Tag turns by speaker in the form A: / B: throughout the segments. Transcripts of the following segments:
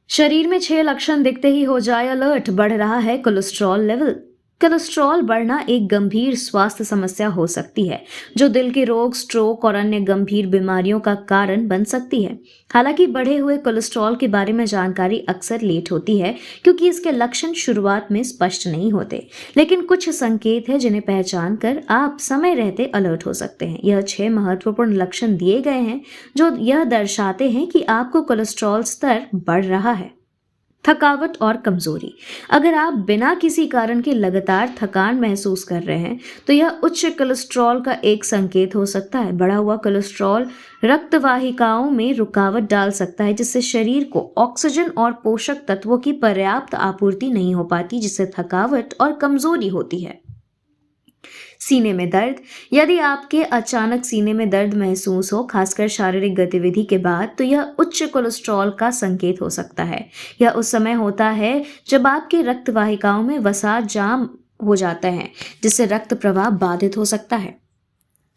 A: शरीर में 6 लक्षण दिखते ही हो जाए अलर्ट, बढ़ रहा है कोलेस्ट्रॉल लेवल। कोलेस्ट्रॉल बढ़ना एक गंभीर स्वास्थ्य समस्या हो सकती है जो दिल के रोग, स्ट्रोक और अन्य गंभीर बीमारियों का कारण बन सकती है। हालांकि बढ़े हुए कोलेस्ट्रॉल के बारे में जानकारी अक्सर लेट होती है क्योंकि इसके लक्षण शुरुआत में स्पष्ट नहीं होते, लेकिन कुछ संकेत है जिन्हें पहचान कर आप समय रहते अलर्ट हो सकते हैं। यह 6 महत्वपूर्ण लक्षण दिए गए हैं जो यह दर्शाते हैं कि आपको कोलेस्ट्रॉल स्तर बढ़ रहा है। थकावट और कमजोरी। अगर आप बिना किसी कारण के लगातार थकान महसूस कर रहे हैं तो यह उच्च कोलेस्ट्रॉल का एक संकेत हो सकता है। बढ़ा हुआ कोलेस्ट्रॉल रक्त वाहिकाओं में रुकावट डाल सकता है जिससे शरीर को ऑक्सीजन और पोषक तत्वों की पर्याप्त आपूर्ति नहीं हो पाती, जिससे थकावट और कमजोरी होती है। सीने में दर्द। यदि आपके अचानक सीने में दर्द महसूस हो, खासकर शारीरिक गतिविधि के बाद, तो यह उच्च कोलेस्ट्रॉल का संकेत हो सकता है। यह उस समय होता है जब आपके रक्त वाहिकाओं में वसा जाम हो जाता है, जिससे रक्त प्रवाह बाधित हो सकता है।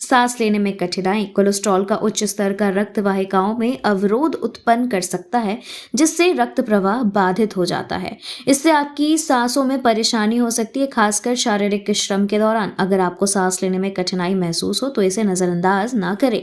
A: सांस लेने में कठिनाई। कोलेस्ट्रॉल का उच्च स्तर का रक्त वाहिकाओं में अवरोध उत्पन्न कर सकता है जिससे रक्त प्रवाह बाधित हो जाता है। इससे आपकी सांसों में परेशानी हो सकती है, खासकर शारीरिक श्रम के दौरान। अगर आपको सांस लेने में कठिनाई महसूस हो तो इसे नजरअंदाज ना करें।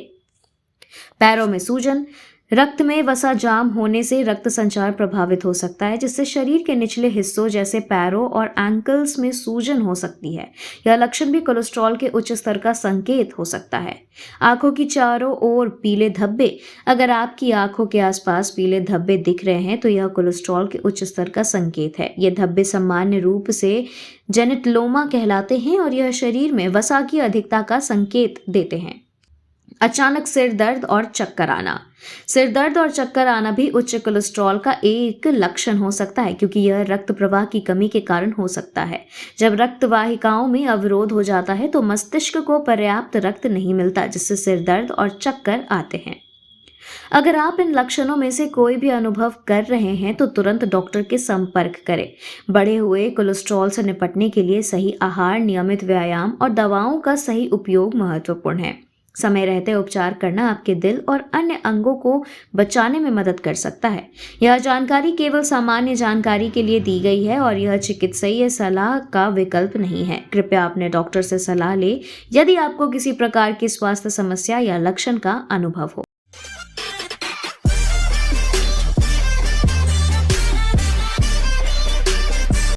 A: पैरों में सूजन। रक्त में वसा जाम होने से रक्त संचार प्रभावित हो सकता है जिससे शरीर के निचले हिस्सों जैसे पैरों और एंकल्स में सूजन हो सकती है। यह लक्षण भी कोलेस्ट्रॉल के उच्च स्तर का संकेत हो सकता है। आंखों की चारों ओर पीले धब्बे। अगर आपकी आंखों के आसपास पीले धब्बे दिख रहे हैं तो यह कोलेस्ट्रॉल के उच्च स्तर का संकेत है। ये धब्बे सामान्य रूप से जेनिटलोमा कहलाते हैं और यह शरीर में वसा की अधिकता का संकेत देते हैं। अचानक सिर दर्द और चक्कर आना। सिर दर्द और चक्कर आना भी उच्च कोलेस्ट्रॉल का एक लक्षण हो सकता है क्योंकि यह रक्त प्रवाह की कमी के कारण हो सकता है। जब रक्त वाहिकाओं में अवरोध हो जाता है तो मस्तिष्क को पर्याप्त रक्त नहीं मिलता, जिससे सिर दर्द और चक्कर आते हैं। अगर आप इन लक्षणों में से कोई भी अनुभव कर रहे हैं तो तुरंत डॉक्टर के संपर्क करें। बढ़े हुए कोलेस्ट्रॉल से निपटने के लिए सही आहार, नियमित व्यायाम और दवाओं का सही उपयोग महत्वपूर्ण है। समय रहते उपचार करना आपके दिल और अन्य अंगों को बचाने में मदद कर सकता है। यह जानकारी केवल सामान्य जानकारी के लिए दी गई है और यह चिकित्सकीय सलाह का विकल्प नहीं है। कृपया अपने डॉक्टर से सलाह लें यदि आपको किसी प्रकार की स्वास्थ्य समस्या या लक्षण का अनुभव हो।